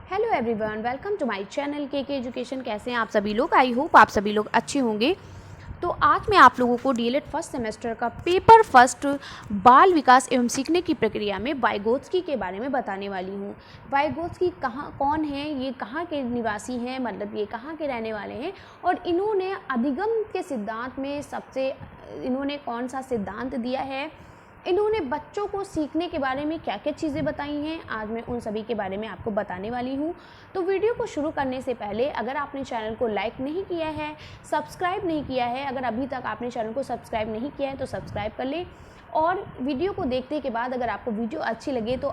Hello everyone, welcome to my channel के education. कैसे हैं आप सभी लोग? आई होप आप सभी लोग अच्छे होंगे। तो आज मैं आप लोगों को डीएलएड फर्स्ट सेमेस्टर का पेपर फर्स्ट बाल विकास एवं सीखने की प्रक्रिया में वाइगोत्स्की के बारे में बताने वाली हूँ। वाइगोत्स्की कौन है, ये कहाँ के निवासी हैं, मतलब ये कहाँ के रहने वाले हैं और इन्होंने अधिगम के सिद्धांत में इन्होंने कौन सा सिद्धांत दिया है, इन्होंने बच्चों को सीखने के बारे में क्या क्या चीज़ें बताई हैं, आज मैं उन सभी के बारे में आपको बताने वाली हूँ। तो वीडियो को शुरू करने से पहले अगर आपने चैनल को लाइक नहीं किया है, सब्सक्राइब नहीं किया है, अगर अभी तक आपने चैनल को सब्सक्राइब नहीं किया है तो सब्सक्राइब कर लें। और वीडियो को देखने के बाद अगर आपको वीडियो अच्छी लगे तो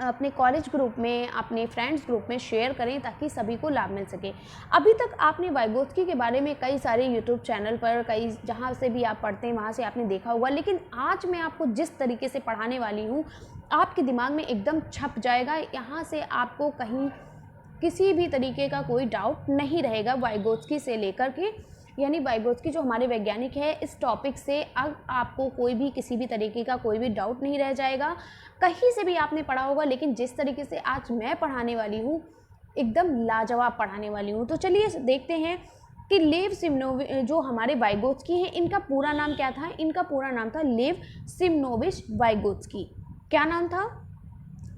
अपने कॉलेज ग्रुप में, अपने फ्रेंड्स ग्रुप में शेयर करें ताकि सभी को लाभ मिल सके। अभी तक आपने वाइगोत्स्की के बारे में कई सारे यूट्यूब चैनल पर, कई जहाँ से भी आप पढ़ते हैं वहाँ से आपने देखा होगा, लेकिन आज मैं आपको जिस तरीके से पढ़ाने वाली हूँ आपके दिमाग में एकदम छप जाएगा। यहाँ से आपको कहीं किसी भी तरीके का कोई डाउट नहीं रहेगा वाइगोत्स्की से लेकर के, यानी वाइगोत्स्की जो हमारे वैज्ञानिक है, इस टॉपिक से अब आपको कोई भी किसी भी तरीके का कोई भी डाउट नहीं रह जाएगा। कहीं से भी आपने पढ़ा होगा, लेकिन जिस तरीके से आज मैं पढ़ाने वाली हूँ एकदम लाजवाब पढ़ाने वाली हूँ। तो चलिए देखते हैं कि लेव सिमनोविच जो हमारे वाइगोत्स्की हैं, इनका पूरा नाम क्या था। इनका पूरा नाम था लेव सिमनोविच वाइगोत्स्की। क्या नाम था?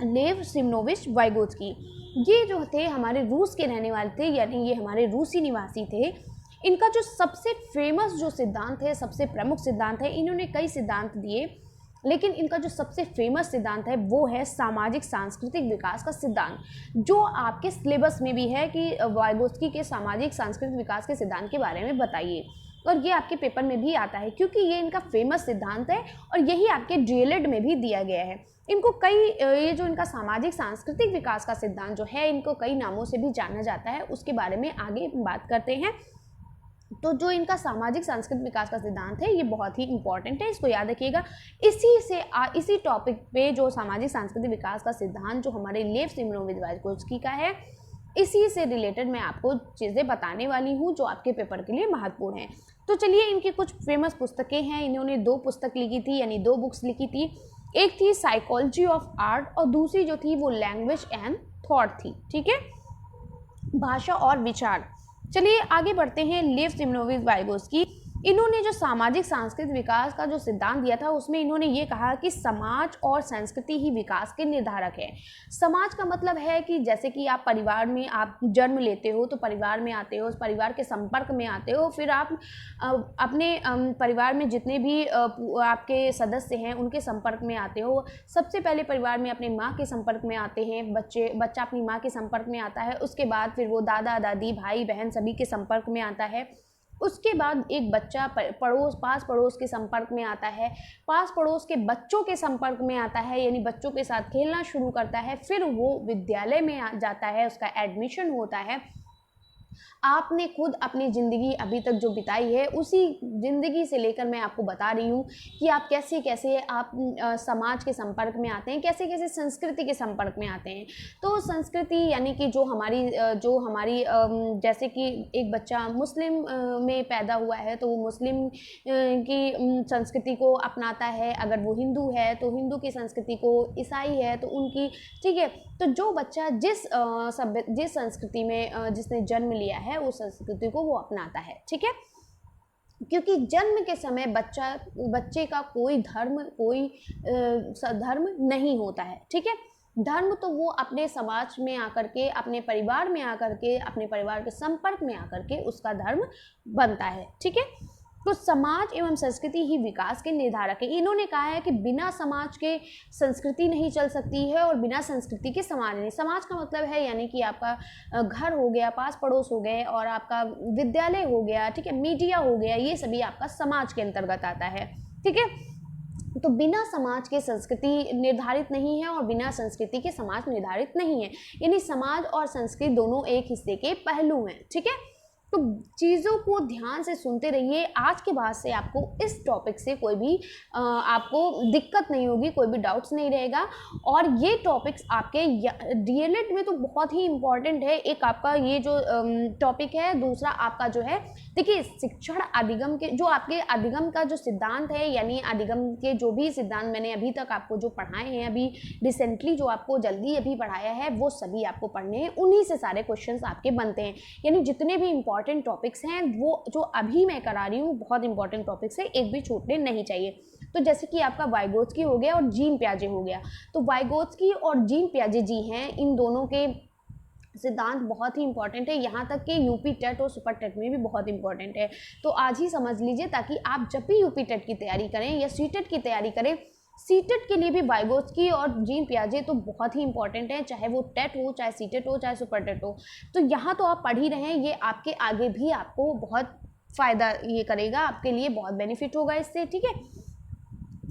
लेव सिमनोविच वाइगोत्स्की। ये जो थे हमारे रूस के रहने वाले थे, यानी ये हमारे रूसी निवासी थे। इनका जो सबसे फेमस जो सिद्धांत है, सबसे प्रमुख सिद्धांत है, इन्होंने कई सिद्धांत दिए, लेकिन इनका जो सबसे फेमस सिद्धांत है वो है सामाजिक सांस्कृतिक विकास का सिद्धांत, जो आपके सिलेबस में भी है कि वाइगोत्स्की के सामाजिक सांस्कृतिक विकास के सिद्धांत के बारे में बताइए, और ये आपके पेपर में भी आता है क्योंकि ये इनका फेमस सिद्धांत है और यही आपके डीएलएड में भी दिया गया है। इनको ये जो इनका सामाजिक सांस्कृतिक विकास का सिद्धांत जो है, इनको कई नामों से भी जाना जाता है, उसके बारे में आगे बात करते हैं। तो जो इनका सामाजिक सांस्कृतिक विकास का सिद्धांत है ये बहुत ही इंपॉर्टेंट है, इसको याद रखिएगा। इसी टॉपिक पे जो सामाजिक सांस्कृतिक विकास का सिद्धांत जो हमारे लेव सिमनोविच वाइगोत्स्की का है, इसी से रिलेटेड मैं आपको चीज़ें बताने वाली हूँ जो आपके पेपर के लिए महत्वपूर्ण है। तो चलिए, इनकी कुछ फेमस पुस्तकें हैं। इन्होंने 2 पुस्तक लिखी थी, यानी 2 बुक्स लिखी थी। एक थी साइकोलॉजी ऑफ आर्ट और दूसरी जो थी वो लैंग्वेज एंड थॉट थी। ठीक है, भाषा और विचार। चलिए आगे बढ़ते हैं। लेव सिमनोविच वाइगोत्स्की, इन्होंने जो सामाजिक सांस्कृतिक विकास का जो सिद्धांत दिया था उसमें इन्होंने ये कहा कि समाज और संस्कृति ही विकास के निर्धारक है। समाज का मतलब है कि जैसे कि आप परिवार में आप जन्म लेते हो तो परिवार में आते हो, उस परिवार के संपर्क में आते हो, फिर आप अपने परिवार में जितने भी आपके सदस्य हैं उनके संपर्क में आते हो। सबसे पहले परिवार में अपने माँ के संपर्क में आते हैं बच्चा अपनी माँ के संपर्क में आता है, उसके बाद फिर वो दादा दादी भाई बहन सभी के संपर्क में आता है। उसके बाद एक बच्चा पास पड़ोस के संपर्क में आता है, पास पड़ोस के बच्चों के संपर्क में आता है, यानी बच्चों के साथ खेलना शुरू करता है, फिर वो विद्यालय में जाता है, उसका एडमिशन होता है। आपने खुद अपनी ज़िंदगी अभी तक जो बिताई है उसी ज़िंदगी से लेकर मैं आपको बता रही हूँ कि आप कैसे कैसे आप समाज के संपर्क में आते हैं, कैसे कैसे संस्कृति के संपर्क में आते हैं। तो संस्कृति यानी कि जो हमारी जैसे कि एक बच्चा मुस्लिम में पैदा हुआ है तो वो मुस्लिम की संस्कृति को अपनाता है, अगर वो हिंदू है तो हिंदू की संस्कृति को, ईसाई है तो उनकी। ठीक है, तो जो बच्चा जिस संस्कृति में जिसने जन्म लिया है उस संस्कृति को वो अपनाता है। ठीक है, क्योंकि जन्म के समय बच्चे का कोई धर्म नहीं होता है। ठीक है, धर्म तो वो अपने समाज में आकर के, अपने परिवार में आकर के, अपने परिवार के संपर्क में आकर के उसका धर्म बनता है। ठीक है, तो समाज एवं संस्कृति ही विकास के निर्धारक है। इन्होंने कहा है कि बिना समाज के संस्कृति नहीं चल सकती है और बिना संस्कृति के समाज नहीं। समाज का मतलब है यानी कि आपका घर हो गया, पास पड़ोस हो गए, और आपका विद्यालय हो गया, ठीक है, मीडिया हो गया, ये सभी आपका समाज के अंतर्गत आता है। ठीक है, तो बिना समाज के संस्कृति निर्धारित नहीं है और बिना संस्कृति के समाज निर्धारित नहीं है, यानी समाज और संस्कृति दोनों एक हिस्से के पहलू हैं। ठीक है, तो चीज़ों को ध्यान से सुनते रहिए। आज के बाद से आपको इस टॉपिक से कोई भी आपको दिक्कत नहीं होगी, कोई भी डाउट्स नहीं रहेगा। और ये टॉपिक्स आपके डीएलएड में तो बहुत ही इम्पॉर्टेंट है। एक आपका ये जो टॉपिक है, दूसरा आपका जो है, देखिए शिक्षण अधिगम के जो आपके अधिगम का जो सिद्धांत है, यानी अधिगम के जो भी सिद्धांत मैंने अभी तक आपको जो पढ़ाए हैं, अभी रिसेंटली जो आपको जल्दी अभी पढ़ाया है, वो सभी आपको पढ़ने हैं। उन्हीं से सारे क्वेश्चंस आपके बनते हैं। यानी जितने भी इंपॉर्टेंट टॉपिक्स हैं वो जो अभी मैं करा रही हूँ, बहुत इंपॉर्टेंट टॉपिक्स है, एक भी छूटने नहीं चाहिए। तो जैसे कि आपका वाइगोत्स्की हो गया और जीन पियाजे हो गया। तो वाइगोत्स्की और जीन पियाजे जी हैं, इन दोनों के सिद्धांत बहुत ही इंपॉर्टेंट है। यहाँ तक कि यूपी टेट और सुपर टेट में भी बहुत इंपॉर्टेंट है। तो आज ही समझ लीजिए, ताकि आप जब भी यूपी टेट की तैयारी करें या सीटेट की तैयारी करें, सीटेट के लिए भी वाइगोत्स्की और जीन पियाजे तो बहुत ही इंपॉर्टेंट है, चाहे वो टेट हो, चाहे सीटेट हो, चाहे सुपर टेट हो। तो यहाँ तो आप पढ़ ही रहे हैं, ये आपके आगे भी आपको बहुत फ़ायदा ये करेगा, आपके लिए बहुत बेनिफिट होगा इससे, ठीक है।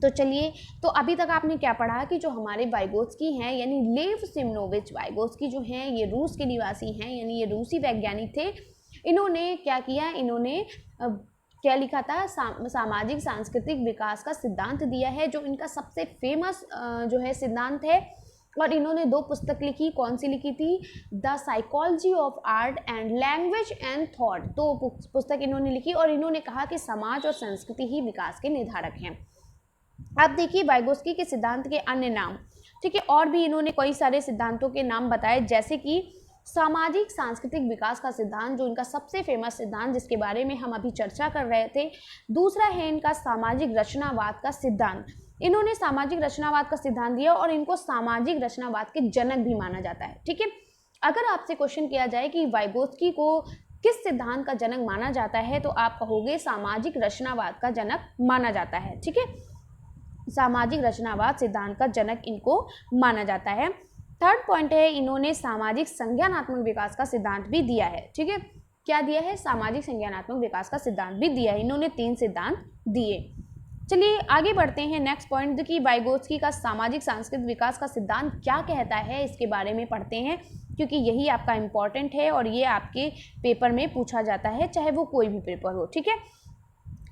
तो चलिए, तो अभी तक आपने क्या पढ़ा कि जो हमारे वाइगोत्स्की हैं, यानी लेव सिमनोविच वाइगोत्स्की जो हैं, ये रूस के निवासी हैं, यानी ये रूसी वैज्ञानिक थे। इन्होंने क्या किया, इन्होंने क्या लिखा था, सामाजिक सांस्कृतिक विकास का सिद्धांत दिया है, जो इनका सबसे फेमस जो है सिद्धांत है। और इन्होंने 2 पुस्तक लिखी, कौन सी लिखी थी, the psychology of art and language and thought, 2 पुस्तक इन्होंने लिखी। और इन्होंने कहा कि समाज और संस्कृति ही विकास के निर्धारक हैं। अब देखिए वाइगोत्स्की के सिद्धांत के अन्य नाम, ठीक है, और भी इन्होंने कई सारे सिद्धांतों के नाम बताए, जैसे कि सामाजिक सांस्कृतिक विकास का सिद्धांत, जो इनका सबसे फेमस सिद्धांत, जिसके बारे में हम अभी चर्चा कर रहे थे। दूसरा है इनका सामाजिक रचनावाद का सिद्धांत। इन्होंने सामाजिक रचनावाद का सिद्धांत दिया और इनको सामाजिक रचनावाद के जनक भी माना जाता है, ठीक है। अगर आपसे क्वेश्चन किया जाए कि वाइगोत्स्की को किस सिद्धांत का जनक माना जाता है, तो आप कहोगे सामाजिक रचनावाद का जनक माना जाता है, ठीक है। सामाजिक रचनावाद सिद्धांत का जनक इनको माना जाता है। थर्ड पॉइंट है, इन्होंने सामाजिक संज्ञानात्मक विकास का सिद्धांत भी दिया है, ठीक है। क्या दिया है, सामाजिक संज्ञानात्मक विकास का सिद्धांत भी दिया है। इन्होंने 3 सिद्धांत दिए। चलिए आगे बढ़ते हैं। नेक्स्ट पॉइंट कि वाइगोत्स्की का सामाजिक सांस्कृतिक विकास का सिद्धांत क्या कहता है, इसके बारे में पढ़ते हैं, क्योंकि यही आपका इम्पॉर्टेंट है और ये आपके पेपर में पूछा जाता है, चाहे वो कोई भी पेपर हो, ठीक है।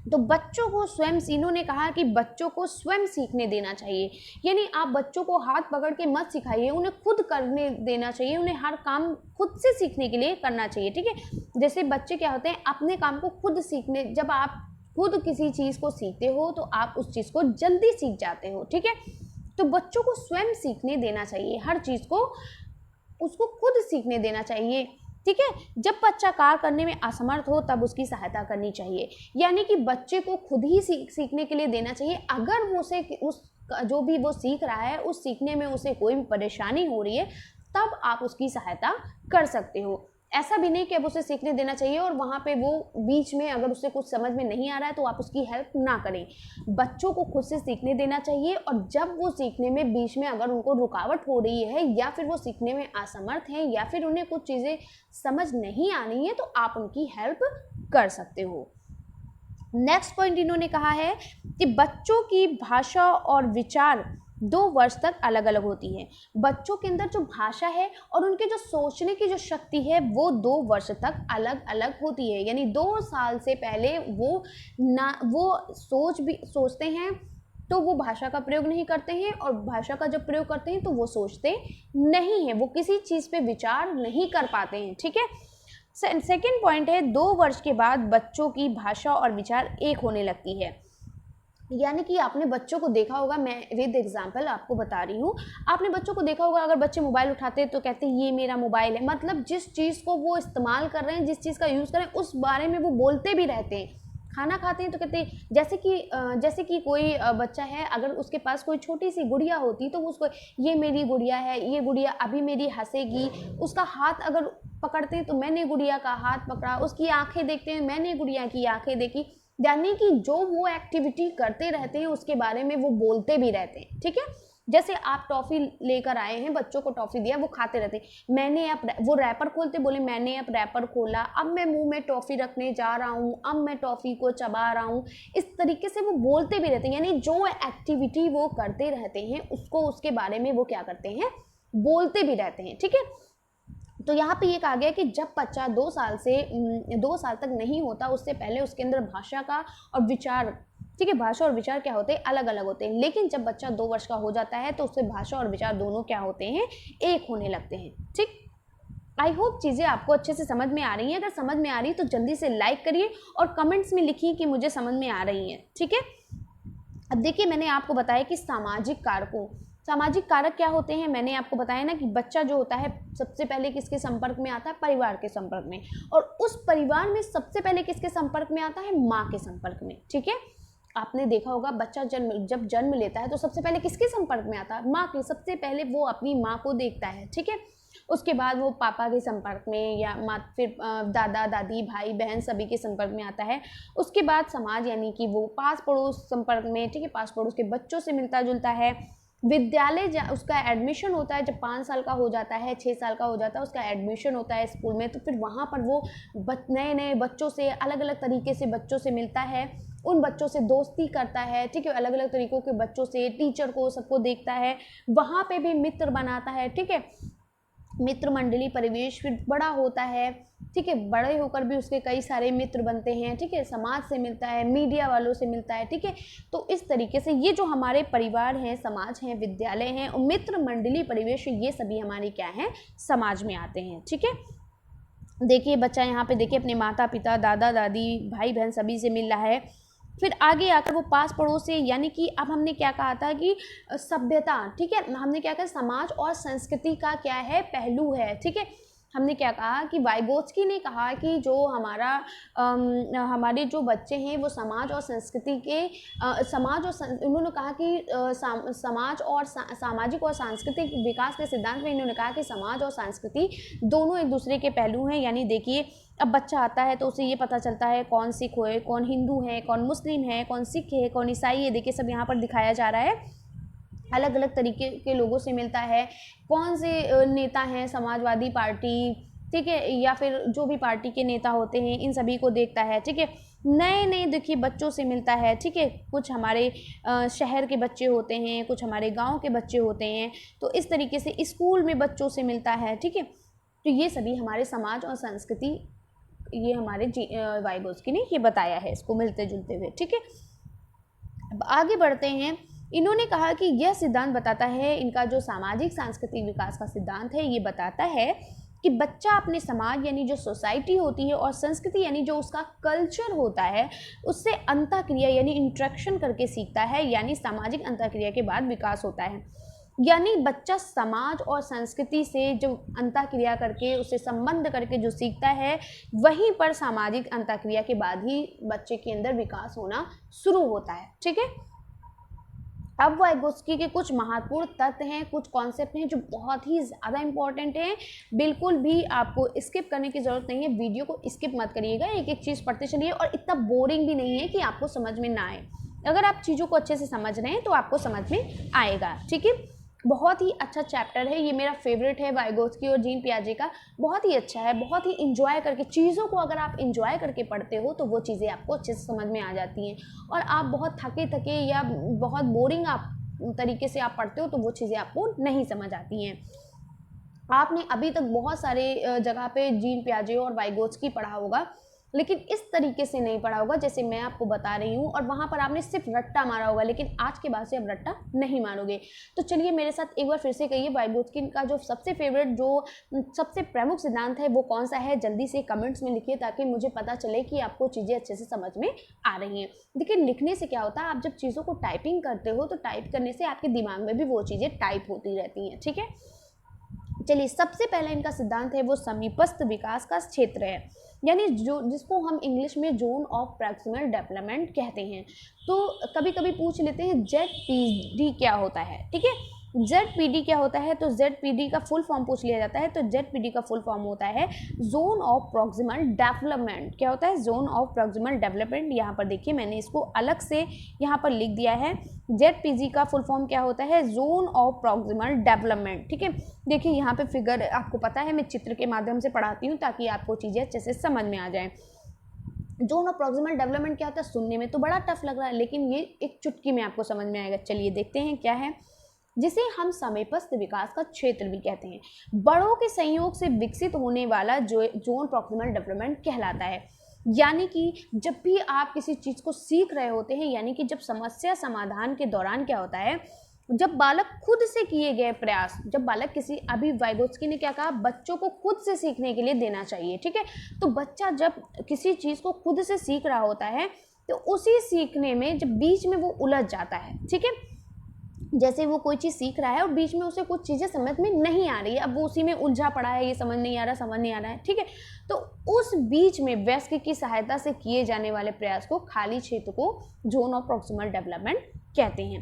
तो बच्चों को स्वयं, इन्होंने कहा कि बच्चों को स्वयं सीखने देना चाहिए, यानी आप बच्चों को हाथ पकड़ के मत सिखाइए, उन्हें खुद करने देना चाहिए, उन्हें हर काम खुद से सीखने के लिए करना चाहिए, ठीक है। जैसे बच्चे क्या होते हैं, अपने काम को खुद सीखने, जब आप खुद किसी चीज़ को सीखते हो तो आप उस चीज़ को जल्दी सीख जाते हो, ठीक है। तो बच्चों को स्वयं सीखने देना चाहिए, हर चीज़ को उसको खुद सीखने देना चाहिए, ठीक है। जब बच्चा कार्य करने में असमर्थ हो तब उसकी सहायता करनी चाहिए, यानी कि बच्चे को खुद ही सीखने के लिए देना चाहिए। अगर वो उसे उस जो भी वो सीख रहा है, उस सीखने में उसे कोई भी परेशानी हो रही है, तब आप उसकी सहायता कर सकते हो। ऐसा भी नहीं कि अब उसे सीखने देना चाहिए और वहाँ पे वो बीच में अगर उसे कुछ समझ में नहीं आ रहा है तो आप उसकी हेल्प ना करें। बच्चों को खुद से सीखने देना चाहिए, और जब वो सीखने में बीच में अगर उनको रुकावट हो रही है, या फिर वो सीखने में असमर्थ हैं, या फिर उन्हें कुछ चीज़ें समझ नहीं आ रही हैं, तो आप उनकी हेल्प कर सकते हो। नेक्स्ट पॉइंट इन्होंने कहा है कि बच्चों की भाषा और विचार 2 वर्ष तक अलग अलग होती है। बच्चों के अंदर जो भाषा है और उनके जो सोचने की जो शक्ति है, वो 2 वर्ष तक अलग अलग होती है, यानी 2 साल से पहले वो सोचते हैं तो वो भाषा का प्रयोग नहीं करते हैं, और भाषा का जब प्रयोग करते हैं तो वो सोचते नहीं हैं, वो किसी चीज़ पे विचार नहीं कर पाते हैं, ठीक है। सेकेंड पॉइंट है, 2 वर्ष के बाद बच्चों की भाषा और विचार एक होने लगती है। यानी कि आपने बच्चों को देखा होगा, मैं विद एग्जांपल आपको बता रही हूँ, आपने बच्चों को देखा होगा, अगर बच्चे मोबाइल उठाते हैं तो कहते हैं ये मेरा मोबाइल है, मतलब जिस चीज़ को वो इस्तेमाल कर रहे हैं, जिस चीज़ का यूज़ कर रहे हैं, उस बारे में वो बोलते भी रहते हैं। खाना खाते हैं तो कहते हैं, जैसे कि कोई बच्चा है, अगर उसके पास कोई छोटी सी गुड़िया होती तो वो उसको ये मेरी गुड़िया है, ये गुड़िया अभी मेरी हंसेगी, उसका हाथ अगर पकड़ते हैं तो मैंने गुड़िया का हाथ पकड़ा, उसकी आंखें देखते हैं, मैंने गुड़िया की आंखें देखी, यानी कि जो वो एक्टिविटी करते रहते हैं उसके बारे में वो बोलते भी रहते हैं, ठीक है। जैसे आप टॉफ़ी लेकर आए हैं, बच्चों को टॉफ़ी दिया, वो खाते रहते हैं, मैंने अब वो रैपर खोलते, बोले मैंने अब रैपर खोला, अब मैं मुंह में टॉफ़ी रखने जा रहा हूँ, अब मैं टॉफ़ी को चबा रहा हूँ, इस तरीके से वो बोलते भी रहते हैं, यानी जो एक्टिविटी वो करते रहते हैं उसको, उसके बारे में वो क्या करते हैं, बोलते भी रहते हैं, ठीक है। तो यहाँ पे ये कहा गया कि जब बच्चा 2 साल तक नहीं होता, उससे पहले उसके अंदर भाषा का और विचार, ठीक है, भाषा और विचार क्या होते हैं, अलग अलग होते हैं। लेकिन जब बच्चा 2 वर्ष का हो जाता है तो उससे भाषा और विचार दोनों क्या होते हैं, एक होने लगते हैं। ठीक, आई होप चीज़ें आपको अच्छे से समझ में आ रही हैं। अगर समझ में आ रही है तो जल्दी से लाइक करिए और कमेंट्स में लिखिए कि मुझे समझ में आ रही हैं। ठीक है, अब देखिए मैंने आपको बताया कि सामाजिक कारक क्या होते हैं। मैंने आपको बताया ना कि बच्चा जो होता है सबसे पहले किसके संपर्क में आता है, परिवार के संपर्क में, और उस परिवार में सबसे पहले किसके संपर्क में आता है, माँ के संपर्क में। ठीक है, आपने देखा होगा बच्चा जब जन्म लेता है तो सबसे पहले किसके संपर्क में आता है, माँ के। सबसे पहले वो अपनी माँ को देखता है। ठीक है, उसके बाद वो पापा के संपर्क में, या फिर दादा दादी भाई बहन सभी के संपर्क में आता है। उसके बाद समाज यानी कि वो पास पड़ोस संपर्क में, ठीक है, पास पड़ोस के बच्चों से मिलता जुलता है। विद्यालय उसका एडमिशन होता है जब 5 साल का हो जाता है, 6 साल का हो जाता है, उसका एडमिशन होता है स्कूल में। तो फिर वहाँ पर वो नए नए बच्चों से, अलग अलग तरीके से बच्चों से मिलता है, उन बच्चों से दोस्ती करता है। ठीक है, अलग अलग तरीकों के बच्चों से, टीचर को, सबको देखता है, वहाँ पे भी मित्र बनाता है। ठीक है, मित्र मंडली परिवेश फिर बड़ा होता है। ठीक है, बड़े होकर भी उसके कई सारे मित्र बनते हैं। ठीक है, समाज से मिलता है, मीडिया वालों से मिलता है। ठीक है, तो इस तरीके से ये जो हमारे परिवार हैं, समाज हैं, विद्यालय हैं और मित्र मंडली परिवेश, ये सभी हमारे क्या हैं, समाज में आते हैं। ठीक है, देखिए बच्चा यहाँ पे देखिए अपने माता पिता, दादा दादी, भाई बहन सभी से मिल रहा है। फिर आगे आकर वो पास पड़ोस से, यानी कि अब हमने क्या कहा था कि सभ्यता, ठीक है, हमने क्या कहा, समाज और संस्कृति का क्या है, पहलू है। ठीक है, हमने क्या कहा कि वाइगोत्स्की ने कहा कि जो हमारे जो बच्चे हैं वो समाज और संस्कृति के उन्होंने कहा कि समाज और सामाजिक और सांस्कृतिक विकास के सिद्धांत में इन्होंने कहा कि समाज और संस्कृति दोनों एक दूसरे के पहलू हैं। यानी देखिए अब बच्चा आता है तो उसे ये पता चलता है कौन सिख है, कौन हिंदू है, कौन मुस्लिम है, कौन सिख है, कौन ईसाई है। देखिए सब यहाँ पर दिखाया जा रहा है, अलग अलग तरीके के लोगों से मिलता है, कौन से नेता हैं, समाजवादी पार्टी, ठीक है, या फिर जो भी पार्टी के नेता होते हैं, इन सभी को देखता है। ठीक है, नए नए देखिए बच्चों से मिलता है। ठीक है, कुछ हमारे शहर के बच्चे होते हैं, कुछ हमारे गांव के बच्चे होते हैं, तो इस तरीके से स्कूल में बच्चों से मिलता है। ठीक है, तो ये सभी हमारे समाज और संस्कृति, ये हमारे वाइगोत्स्की ने ये बताया है, इसको मिलते जुलते हुए। ठीक है, अब आगे बढ़ते हैं। इन्होंने कहा कि यह सिद्धांत बताता है, इनका जो सामाजिक सांस्कृतिक विकास का सिद्धांत है, ये बताता है कि बच्चा अपने समाज यानी जो सोसाइटी होती है और संस्कृति यानी जो उसका कल्चर होता है, उससे अंतःक्रिया यानी इंटरेक्शन करके सीखता है। यानी सामाजिक अंतःक्रिया के बाद विकास होता है। यानी बच्चा समाज और संस्कृति से जो अंतःक्रिया करके, उससे संबंध करके जो सीखता है, वहीं पर सामाजिक अंतःक्रिया के बाद ही बच्चे के अंदर विकास होना शुरू होता है। ठीक है, अब वाइगोत्स्की के कुछ महत्वपूर्ण तथ्य हैं, कुछ कॉन्सेप्ट हैं जो बहुत ही ज़्यादा इंपॉर्टेंट हैं। बिल्कुल भी आपको स्किप करने की ज़रूरत नहीं है, वीडियो को स्किप मत करिएगा, एक एक चीज़ पढ़ते चलिए। और इतना बोरिंग भी नहीं है कि आपको समझ में ना आए। अगर आप चीज़ों को अच्छे से समझ रहे हैं तो आपको समझ में आएगा। ठीक है, बहुत ही अच्छा चैप्टर है, ये मेरा फेवरेट है वाइगोत्स्की और जीन पियाजे का। बहुत ही अच्छा है, बहुत ही इंजॉय करके, चीज़ों को अगर आप इंजॉय करके पढ़ते हो तो वो चीज़ें आपको अच्छे से समझ में आ जाती हैं। और आप बहुत थके या बहुत बोरिंग आप तरीके से आप पढ़ते हो तो वो चीज़ें आपको नहीं समझ आती हैं। आपने अभी तक बहुत सारे जगह पे जीन पियाजे और वाइगोत्स्की पढ़ा होगा, लेकिन इस तरीके से नहीं पढ़ा होगा जैसे मैं आपको बता रही हूँ, और वहाँ पर आपने सिर्फ रट्टा मारा होगा। लेकिन आज के बाद से अब रट्टा नहीं मारोगे। तो चलिए मेरे साथ एक बार फिर से कहिए, वाइगोत्स्की का जो सबसे फेवरेट, जो सबसे प्रमुख सिद्धांत है वो कौन सा है, जल्दी से कमेंट्स में लिखिए ताकि मुझे पता चले कि आपको चीज़ें अच्छे से समझ में आ रही हैं। देखिए लिखने से क्या होता है, आप जब चीज़ों को टाइपिंग करते हो तो टाइप करने से आपके दिमाग में भी वो चीज़ें टाइप होती रहती हैं। ठीक है, चलिए सबसे पहला इनका सिद्धांत है वो समीपस्थ विकास का क्षेत्र है, यानी जो जिसको हम इंग्लिश में जोन ऑफ प्रॉक्सिमल डेवलपमेंट कहते हैं। तो कभी कभी पूछ लेते हैं ZPD क्या होता है। ठीक है, ZPD क्या होता है, तो ZPD का फुल फॉर्म पूछ लिया जाता है। तो ZPD का फुल फॉर्म होता है जोन ऑफ प्रॉक्सिमल डेवलपमेंट। क्या होता है, जोन ऑफ प्रॉक्सिमल डेवलपमेंट। यहाँ पर देखिए मैंने इसको अलग से यहाँ पर लिख दिया है। ZPG का फुल फॉर्म क्या होता है, जोन ऑफ प्रॉक्सिमल डेवलपमेंट। ठीक है, देखिए यहाँ पे फिगर आपको पता है, मैं चित्र के माध्यम से पढ़ाती हूँ ताकि आपको चीज़ें अच्छे से समझ में आ जाए। जोन ऑफ प्रॉक्सिमल डेवलपमेंट क्या होता है, सुनने में तो बड़ा टफ लग रहा है, लेकिन ये एक चुटकी में आपको समझ में आएगा। चलिए देखते हैं क्या है। जिसे हम समीपस्थ विकास का क्षेत्र भी कहते हैं। बड़ों के संयोग से विकसित होने वाला जो जोन प्रॉक्सिमल डेवलपमेंट कहलाता है। यानी कि जब भी आप किसी चीज़ को सीख रहे होते हैं, यानी कि जब समस्या समाधान के दौरान क्या होता है, जब बालक खुद से किए गए प्रयास, जब बालक किसी, अभी वाइगोत्स्की ने क्या कहा, बच्चों को खुद से सीखने के लिए देना चाहिए, ठीक है। तो बच्चा जब किसी चीज़ को खुद से सीख रहा होता है तो उसी सीखने में जब बीच में वो उलझ जाता है, ठीक है, जैसे वो कोई चीज़ सीख रहा है और बीच में उसे कुछ चीज़ें समझ में नहीं आ रही है, अब वो उसी में उलझा पड़ा है, ये समझ नहीं आ रहा है, ठीक है। तो उस बीच में वयस्क की सहायता से किए जाने वाले प्रयास को, खाली क्षेत्र को जोन ऑफ प्रॉक्सिमल डेवलपमेंट कहते हैं,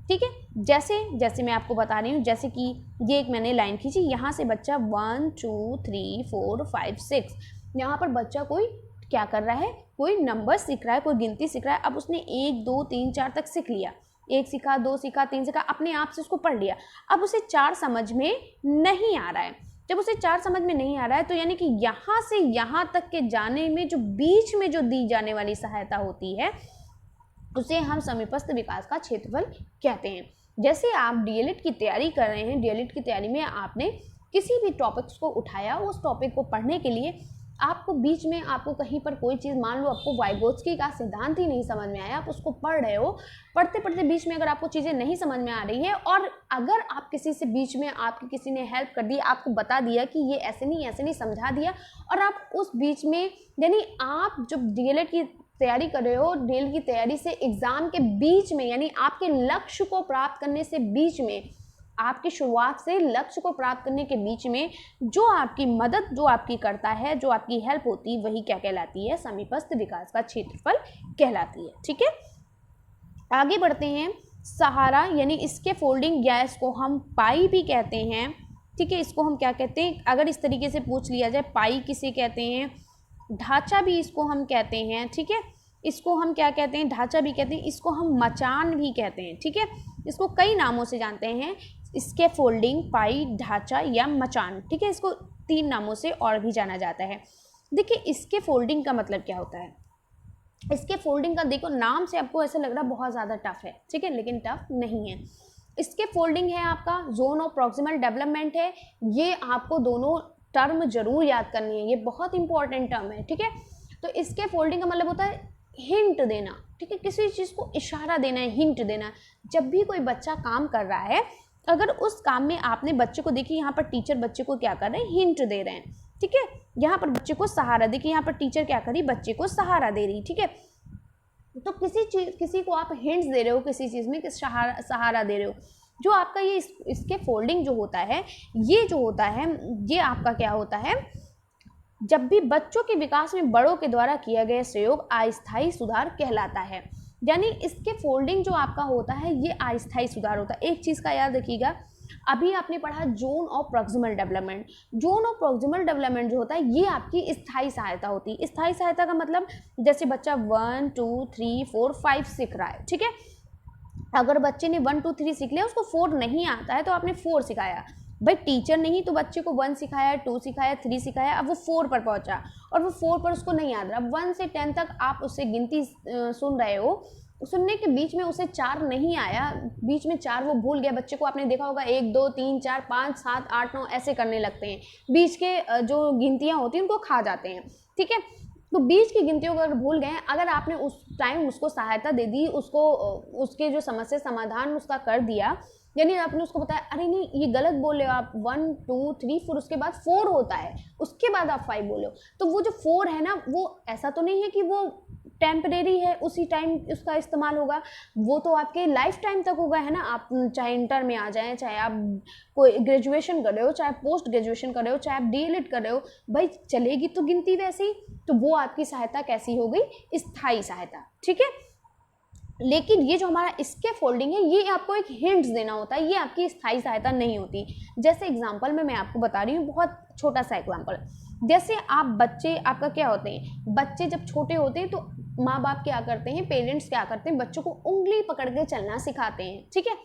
ठीक है। जैसे मैं आपको बता रही हूँ, जैसे कि ये एक मैंने लाइन खींची, यहाँ से बच्चा 1 2 3 4 5 6, यहाँ पर बच्चा कोई क्या कर रहा है, कोई नंबर सीख रहा है, कोई गिनती सीख रहा है। अब उसने 1 2 3 4 तक सीख लिया, 1 सीखा, 2 सीखा, 3 सीखा, अपने आप से उसको पढ़ लिया। अब उसे 4 समझ में नहीं आ रहा है। जब उसे 4 समझ में नहीं आ रहा है तो यानी कि यहाँ से यहाँ तक के जाने में जो बीच में जो दी जाने वाली सहायता होती है उसे हम समीपस्थ विकास का क्षेत्रफल कहते हैं। जैसे आप डीएलएड की तैयारी कर रहे हैं, डीएलएड की तैयारी में आपने किसी भी टॉपिक्स को उठाया, उस टॉपिक को पढ़ने के लिए आपको बीच में आपको कहीं पर कोई चीज़, मान लो आपको वाइगोत्स्की का सिद्धांत ही नहीं समझ में आया, आप उसको पढ़ रहे हो, पढ़ते पढ़ते बीच में अगर आपको चीज़ें नहीं समझ में आ रही है और अगर आप किसी से बीच में आपकी किसी ने हेल्प कर दी, आपको बता दिया कि ये ऐसे नहीं समझा दिया, और आप उस बीच में, यानी आप जब डीएलएड की तैयारी कर रहे हो, डीएलएड की तैयारी से एग्जाम के बीच में, यानी आपके लक्ष्य को प्राप्त करने से बीच में, आपकी शुरुआत से लक्ष्य को प्राप्त करने के बीच में जो आपकी मदद, जो आपकी करता है, जो आपकी हेल्प होती है, वही क्या कहलाती है, समीपस्थ विकास का क्षेत्रफल कहलाती है, ठीक है। आगे बढ़ते हैं। सहारा यानी इसके फोल्डिंग, या इसको हम पाई भी कहते हैं, ठीक है। इसको हम क्या कहते हैं, अगर इस तरीके से पूछ लिया जाए, पाई किसे कहते हैं, ढांचा भी इसको हम कहते हैं, ठीक है। इसको हम क्या कहते हैं, ढांचा भी कहते हैं, इसको हम मचान भी कहते हैं, ठीक है। इसको कई नामों से जानते हैं, इसके फोल्डिंग, पाई, ढांचा या मचान, ठीक है। इसको 3 नामों से और भी जाना जाता है। देखिए इसके फोल्डिंग का मतलब क्या होता है, इसके फोल्डिंग का देखो नाम से आपको ऐसा लग रहा है बहुत ज़्यादा टफ है, ठीक है, लेकिन टफ नहीं है। इसके फोल्डिंग है आपका जोन ऑफ प्रॉक्सिमल डेवलपमेंट है, ये आपको दोनों टर्म जरूर याद करनी है, ये बहुत इंपॉर्टेंट टर्म है, ठीक है। तो इसके फोल्डिंग का मतलब होता है हिंट देना, ठीक है, किसी चीज़ को इशारा देना है, हिंट देना। जब भी कोई बच्चा काम कर रहा है, अगर उस काम में आपने बच्चे को, देखिए यहाँ पर टीचर बच्चे को क्या कर रहे हैं, हिंट दे रहे हैं, ठीक है। यहाँ पर बच्चे को सहारा, देखिए यहाँ पर टीचर क्या करी, बच्चे को सहारा दे रही, ठीक है। तो किसी को आप हिंट्स दे रहे हो, किसी चीज़ में सहारा दे रहे हो, जो आपका ये इसके फोल्डिंग जो होता है, ये जो होता है, ये आपका क्या होता है, जब भी बच्चों के विकास में बड़ों के द्वारा किया गया सहयोग अस्थायी सुधार कहलाता है। यानी इसके फोल्डिंग जो आपका होता है ये अस्थायी सुधार होता है। एक चीज़ का याद रखिएगा, अभी आपने पढ़ा zone of proximal development, zone of proximal development जो होता है ये आपकी स्थायी सहायता होती है। स्थायी सहायता का मतलब जैसे बच्चा 1 2 3 4 5 सीख रहा है, ठीक है। अगर बच्चे ने 1 2 3 सीख लिया, उसको 4 नहीं आता है तो आपने 4 सिखाया, भाई टीचर ने ही तो बच्चे को 1 सिखाया, 2 सिखाया, 3 सिखाया, अब वो 4 पर पहुंचा और वो 4 पर उसको नहीं याद रहा। 1 से 10 तक आप उससे गिनती सुन रहे हो, सुनने के बीच में उसे 4 नहीं आया, बीच में 4 वो भूल गया। बच्चे को आपने देखा होगा 1 2 3 4 5 7 8 9 ऐसे करने लगते हैं, बीच के जो गिनतियाँ होती हैं उनको खा जाते हैं, ठीक है। तो बीच की गिनतियों को अगर भूल गए, अगर आपने उस टाइम उसको सहायता दे दी, उसको उसके जो समस्या समाधान उसका कर दिया, यानी आपने उसको बताया अरे नहीं ये गलत बोल रहे हो आप, 1 2 3 4 उसके बाद 4 होता है, उसके बाद आप 5 बोले हो, तो वो जो 4 है ना, वो ऐसा तो नहीं है कि वो टेम्परेरी है, उसी टाइम उसका इस्तेमाल होगा, वो तो आपके लाइफ टाइम तक होगा, है ना। आप चाहे इंटर में आ जाएं, चाहे आप कोई ग्रेजुएशन कर रहे हो, चाहे पोस्ट ग्रेजुएशन कर रहे हो, चाहे आप डीएलएड कर रहे हो, भाई चलेगी तो गिनती वैसे ही, तो वो आपकी सहायता कैसी हो गई, स्थायी सहायता, ठीक है। लेकिन ये जो हमारा इसके फोल्डिंग है, ये आपको एक हिंट्स देना होता है, ये आपकी स्थायी सहायता नहीं होती। जैसे एग्जांपल में मैं आपको बता रही हूँ, बहुत छोटा सा एग्जांपल, जैसे आप बच्चे, आपका क्या होते हैं, बच्चे जब छोटे होते हैं तो माँ बाप क्या करते हैं, पेरेंट्स क्या करते हैं, बच्चों को उंगली पकड़ के चलना सिखाते हैं, ठीक है।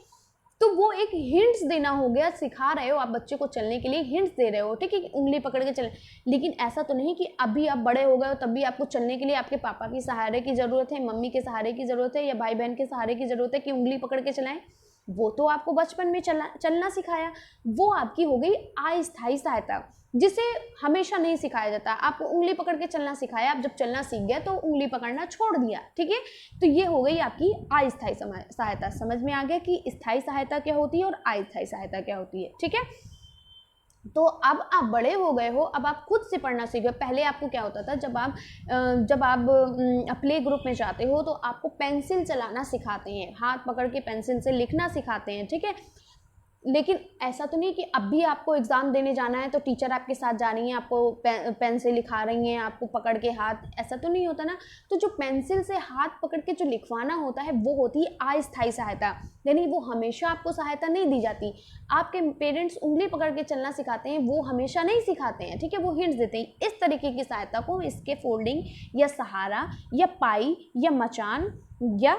तो वो एक हिंट्स देना हो गया, सिखा रहे हो आप बच्चे को चलने के लिए, हिंट्स दे रहे हो, ठीक है, उंगली पकड़ के चलने। लेकिन ऐसा तो नहीं कि अभी आप बड़े हो गए हो तब भी आपको चलने के लिए आपके पापा की सहारे की ज़रूरत है, मम्मी के सहारे की ज़रूरत है, या भाई बहन के सहारे की ज़रूरत है कि उंगली पकड़ के चलाएं। वो तो आपको बचपन में चलना सिखाया, वो आपकी हो गई अस्थायी सहायता, जिसे हमेशा नहीं सिखाया जाता। आपको उंगली पकड़ के चलना सिखाया, आप जब चलना सीख गया तो उंगली पकड़ना छोड़ दिया, ठीक है। तो ये हो गई आपकी अस्थायी सहायता। समझ में आ गया कि स्थायी सहायता क्या होती है और अस्थायी सहायता क्या होती है, ठीक है। तो अब आप बड़े हो गए हो, अब आप खुद से पढ़ना सीख गए। पहले आपको क्या होता था, जब आप प्ले ग्रुप में जाते हो तो आपको पेंसिल चलाना सिखाते हैं, हाथ पकड़ के पेंसिल से लिखना सिखाते हैं, ठीक है। लेकिन ऐसा तो नहीं कि अब भी आपको एग्ज़ाम देने जाना है तो टीचर आपके साथ जा रही हैं, आपको पेन से लिखा रही हैं, आपको पकड़ के हाथ, ऐसा तो नहीं होता ना। तो जो पेंसिल से हाथ पकड़ के जो लिखवाना होता है वो होती है अस्थायी सहायता, यानी वो हमेशा आपको सहायता नहीं दी जाती। आपके पेरेंट्स उंगली पकड़ के चलना सिखाते हैं, वो हमेशा नहीं सिखाते हैं, ठीक है, वो हिंट्स देते हैं। इस तरीके की सहायता को इसके फोल्डिंग या सहारा या पाई या मचान या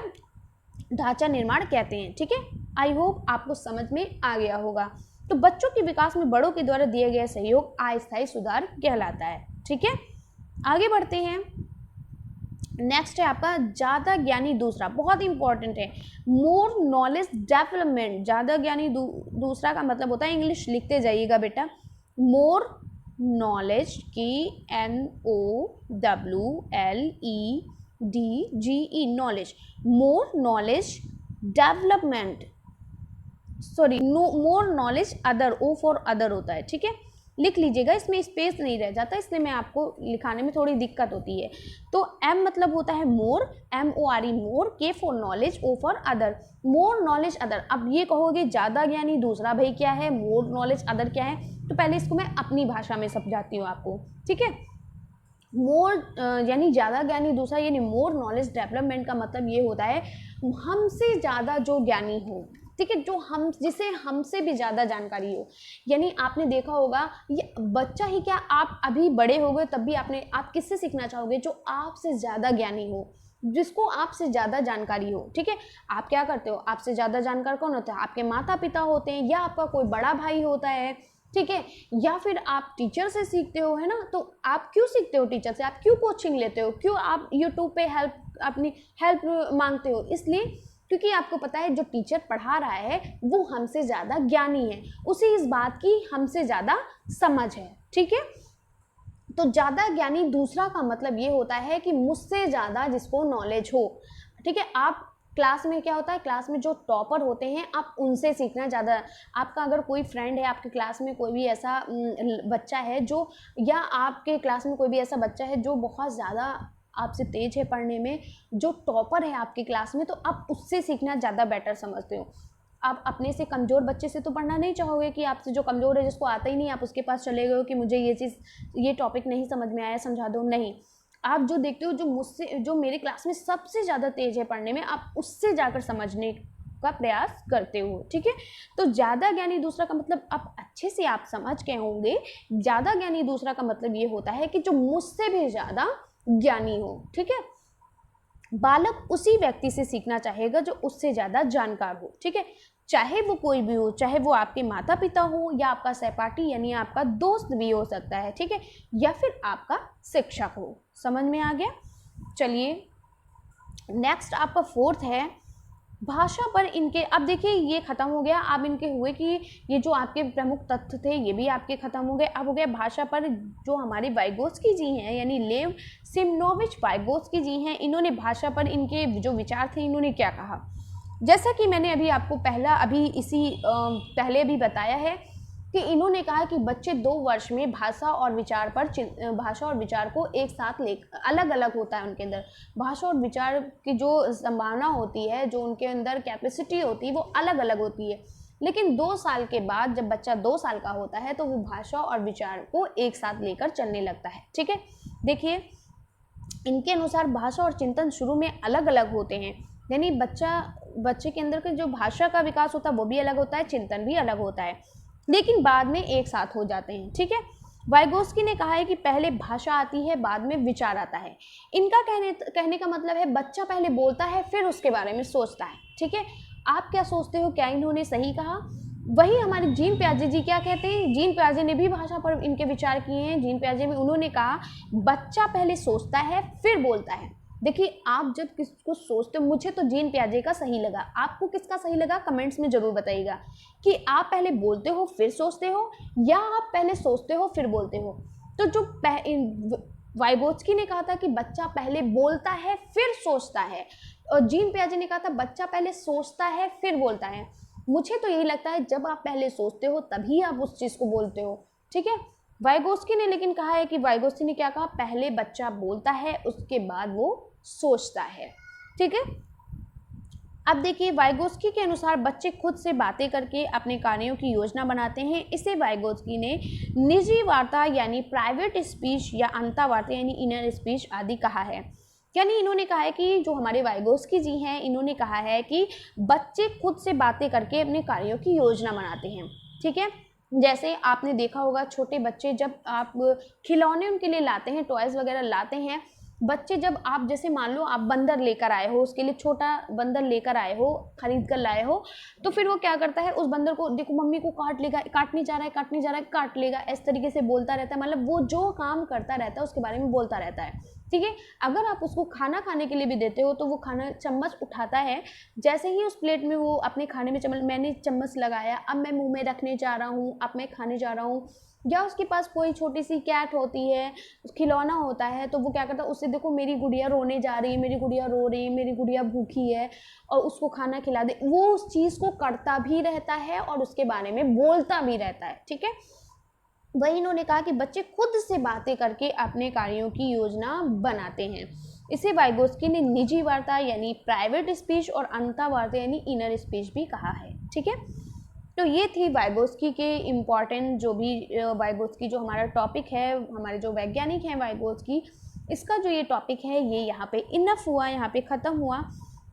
ढांचा निर्माण कहते हैं, ठीक है। आई होप आपको समझ में आ गया होगा। तो बच्चों के विकास में बड़ों के द्वारा दिए गए सहयोग अस्थायी सुधार कहलाता है, ठीक है। आगे बढ़ते हैं। नेक्स्ट है आपका ज़्यादा ज्ञानी दूसरा, बहुत इंपॉर्टेंट है, मोर नॉलेज डेवलपमेंट। ज़्यादा ज्ञानी दूसरा का मतलब होता है, इंग्लिश लिखते जाइएगा बेटा, मोर नॉलेज की NOWLEDGE knowledge, more knowledge development, sorry more knowledge other, O for other होता है, ठीक है। लिख लीजिएगा, इसमें स्पेस नहीं रह जाता, इसलिए मैं आपको लिखाने में थोड़ी दिक्कत होती है। तो M मतलब होता है मोर, MORE more, K for knowledge, O for other, more knowledge other. अब ये कहोगे ज़्यादा ज्ञानी दूसरा भाई क्या है, मोर नॉलेज अदर क्या है, तो पहले इसको मैं अपनी भाषा में समझाती हूँ आपको, ठीक है। मोर यानी ज़्यादा ज्ञानी दूसरा, यानी मोर नॉलेज डेवलपमेंट का मतलब ये होता है हमसे ज़्यादा जो ज्ञानी हो, ठीक है, जो जिसे हमसे भी ज़्यादा जानकारी हो। यानी आपने देखा होगा, ये बच्चा ही क्या, आप अभी बड़े हो गए तब भी आप किससे सीखना चाहोगे, जो आपसे ज़्यादा ज्ञानी हो, जिसको आपसे ज़्यादा जानकारी हो, ठीक है। आप क्या करते हो, आपसे ज़्यादा जानकार कौन होता है, आपके माता पिता होते हैं, या आपका कोई बड़ा भाई होता है, ठीक है, या फिर आप टीचर से सीखते हो, है ना। तो आप क्यों सीखते हो टीचर से, आप क्यों कोचिंग लेते हो, क्यों आप यूट्यूब पे अपनी हेल्प मांगते हो, इसलिए क्योंकि आपको पता है जो टीचर पढ़ा रहा है वो हमसे ज़्यादा ज्ञानी है, उसे इस बात की हमसे ज़्यादा समझ है, ठीक है। तो ज़्यादा ज्ञानी दूसरा का मतलब ये होता है कि मुझसे ज़्यादा जिसको नॉलेज हो, ठीक है। आप क्लास में क्या होता है, क्लास में जो टॉपर होते हैं आप उनसे सीखना ज़्यादा। आपका अगर कोई फ्रेंड है, आपके क्लास में कोई भी ऐसा बच्चा है जो, या आपके क्लास में कोई भी ऐसा बच्चा है जो बहुत ज़्यादा आपसे तेज है पढ़ने में, जो टॉपर है आपकी क्लास में, तो आप उससे सीखना ज़्यादा बेटर समझते हो। आप अपने से कमज़ोर बच्चे से तो पढ़ना नहीं चाहोगे कि आपसे जो कमज़ोर है, जिसको आता ही नहीं, आप उसके पास चले गए हो कि मुझे ये टॉपिक नहीं समझ में आया, समझा दो, नहीं। आप जो देखते हो जो मेरे क्लास में सबसे ज़्यादा तेज है पढ़ने में, आप उससे जाकर समझने का प्रयास करते हो, ठीक है। तो ज़्यादा ज्ञानी दूसरा का मतलब आप अच्छे से आप समझ के होंगे, ज़्यादा ज्ञानी दूसरा का मतलब ये होता है कि जो मुझसे भी ज़्यादा ज्ञानी हो, ठीक है। बालक उसी व्यक्ति से सीखना चाहेगा जो उससे ज़्यादा जानकार हो, ठीक है, चाहे वो कोई भी हो, चाहे वो आपके माता पिता हो या आपका सहपाठी यानी आपका दोस्त भी हो सकता है, ठीक है, या फिर आपका शिक्षक हो। समझ में आ गया। चलिए नेक्स्ट आपका फोर्थ है भाषा पर इनके, अब देखिए ये खत्म हो गया, अब इनके हुए कि ये जो आपके प्रमुख तथ्य थे ये भी आपके खत्म हो गए। अब हो गया भाषा पर जो हमारे वाइगोत्स्की जी हैं, यानी लेव सिमनोविच वाइगोत्स्की जी हैं, इन्होंने भाषा पर इनके जो विचार थे इन्होंने क्या कहा। जैसा कि मैंने अभी आपको पहले भी बताया है कि इन्होंने कहा कि बच्चे 2 वर्ष में भाषा और विचार को एक साथ अलग अलग होता है उनके अंदर, भाषा और विचार की जो संभावना होती है, जो उनके अंदर कैपेसिटी होती है वो अलग अलग होती है। लेकिन 2 साल के बाद जब बच्चा 2 साल का होता है तो वो भाषा और विचार को एक साथ लेकर चलने लगता है, ठीक है। देखिए इनके अनुसार भाषा और चिंतन शुरू में अलग अलग होते हैं, यानी बच्चे के अंदर का जो भाषा का विकास होता है वो भी अलग होता है, चिंतन भी अलग होता है, लेकिन बाद में एक साथ हो जाते हैं, ठीक है। वाइगोत्स्की ने कहा है कि पहले भाषा आती है, बाद में विचार आता है। इनका कहने का मतलब है बच्चा पहले बोलता है फिर उसके बारे में सोचता है, ठीक है। आप क्या सोचते हो, क्या इन्होंने सही कहा? वही हमारे जीन प्याजे जी क्या कहते हैं, जीन प्याजे ने भी भाषा पर इनके विचार किए हैं। जीन प्याजे में उन्होंने कहा बच्चा पहले सोचता है फिर बोलता है, देखिए, आप जब किसको सोचते हो, मुझे तो जीन पियाजे का सही लगा, आपको किसका सही लगा कमेंट्स में ज़रूर बताइएगा कि आप पहले बोलते हो फिर सोचते हो, या आप पहले सोचते हो फिर बोलते हो। तो जो वाइगोत्स्की ने कहा था कि बच्चा पहले बोलता है फिर सोचता है, और जीन पियाजे ने कहा था बच्चा पहले सोचता है फिर बोलता है। मुझे तो यही लगता है जब आप पहले सोचते हो तभी आप उस चीज़ को बोलते हो, ठीक है। वाइगोत्स्की ने लेकिन कहा है कि वाइगोत्स्की ने क्या कहा, पहले बच्चा बोलता है उसके बाद वो सोचता है, ठीक है। अब देखिए, वाइगोत्स्की के अनुसार बच्चे खुद से बातें करके अपने कार्यों की योजना बनाते हैं। इसे वाइगोत्स्की ने निजी वार्ता यानी प्राइवेट स्पीच या अंता वार्ता यानी इनर स्पीच आदि कहा है। यानी इन्होंने कहा है कि जो हमारे वाइगोत्स्की जी हैं, इन्होंने कहा है कि बच्चे खुद से बातें करके अपने कार्यों की योजना बनाते हैं, ठीक है। जैसे आपने देखा होगा, छोटे बच्चे जब आप खिलौने उनके लिए लाते हैं, टॉयज़ वगैरह लाते हैं, बच्चे जब आप जैसे मान लो आप बंदर लेकर आए हो, उसके लिए छोटा बंदर लेकर आए हो, खरीद कर लाए हो, तो फिर वो क्या करता है, उस बंदर को देखो मम्मी को काट लेगा, काटने जा रहा है, काटने जा रहा है, काट लेगा, इस तरीके से बोलता रहता है। मतलब वो जो काम करता रहता है उसके बारे में बोलता रहता है, ठीक है। अगर आप उसको खाना खाने के लिए भी देते हो तो वो खाना चम्मच उठाता है, जैसे ही उस प्लेट में वो अपने खाने में मैंने चम्मच लगाया, अब मैं मुंह में रखने जा रहा हूँ, अब मैं खाने जा रहा हूँ। या उसके पास कोई छोटी सी कैट होती है, खिलौना होता है, तो वो क्या करता है, उससे देखो मेरी गुड़िया रोने जा रही है, मेरी गुड़िया रो रही है, मेरी गुड़िया भूखी है, और उसको खाना खिला दे, वो उस चीज़ को करता भी रहता है और उसके बारे में बोलता भी रहता है, ठीक है। वही इन्होंने कहा कि बच्चे खुद से बातें करके अपने कार्यों की योजना बनाते हैं। इसे वाइगोत्स्की ने निजी वार्ता यानी प्राइवेट स्पीच और अंता वार्ता यानी इनर स्पीच भी कहा है, ठीक है। तो ये थी वाइगोत्स्की के इम्पॉर्टेंट जो भी वाइगोत्स्की जो हमारा टॉपिक है, हमारे जो वैज्ञानिक हैं वाइगोत्स्की, इसका जो ये टॉपिक है ये यहाँ पे इनफ हुआ, यहाँ पे ख़त्म हुआ।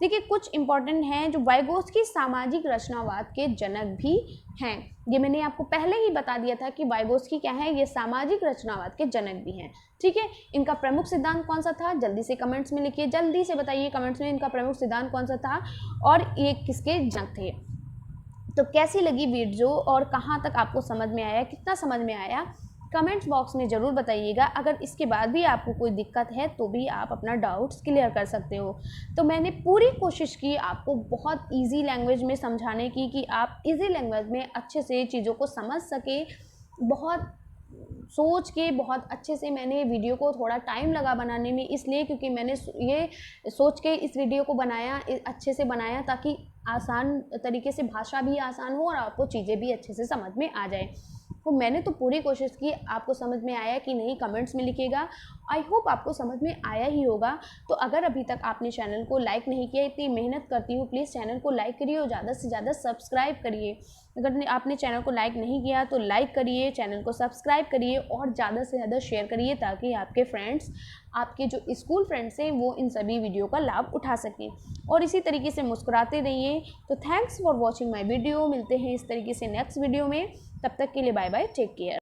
देखिए, कुछ इम्पॉर्टेंट हैं जो वाइगोत्स्की सामाजिक रचनावाद के जनक भी हैं। ये मैंने आपको पहले ही बता दिया था कि वाइगोत्स्की क्या है, ये सामाजिक रचनावाद के जनक भी हैं, ठीक है। इनका प्रमुख सिद्धांत कौन सा था, जल्दी से कमेंट्स में लिखिए, जल्दी से बताइए कमेंट्स में इनका प्रमुख सिद्धांत कौन सा था और ये किसके जनक थे। तो कैसी लगी वीडियो और कहाँ तक आपको समझ में आया, कितना समझ में आया, कमेंट्स बॉक्स में ज़रूर बताइएगा। अगर इसके बाद भी आपको कोई दिक्कत है तो भी आप अपना डाउट्स क्लियर कर सकते हो। तो मैंने पूरी कोशिश की आपको बहुत इजी लैंग्वेज में समझाने की कि आप इजी लैंग्वेज में अच्छे से चीज़ों को समझ सके। बहुत सोच के बहुत अच्छे से मैंने वीडियो को थोड़ा टाइम लगा बनाने में, इसलिए क्योंकि मैंने ये सोच के इस वीडियो को बनाया, अच्छे से बनाया ताकि आसान तरीके से, भाषा भी आसान हो और आपको चीज़ें भी अच्छे से समझ में आ जाए। तो मैंने तो पूरी कोशिश की, आपको समझ में आया कि नहीं कमेंट्स में लिखिएगा। आई होप आपको समझ में आया ही होगा। तो अगर अभी तक आपने चैनल को लाइक नहीं किया, इतनी मेहनत करती हूँ, प्लीज़ चैनल को लाइक करिए और ज़्यादा से ज़्यादा सब्सक्राइब करिए। अगर आपने चैनल को लाइक नहीं किया तो लाइक करिए, चैनल को सब्सक्राइब करिए और ज़्यादा से ज़्यादा शेयर करिए ताकि आपके फ्रेंड्स, आपके जो स्कूल फ्रेंड्स हैं वो इन सभी वीडियो का लाभ उठा सकें। और इसी तरीके से मुस्कुराते रहिए। तो thanks for watching my video. मिलते हैं इस तरीके से नेक्स्ट वीडियो में। तब तक के लिए बाय बाय, टेक केयर।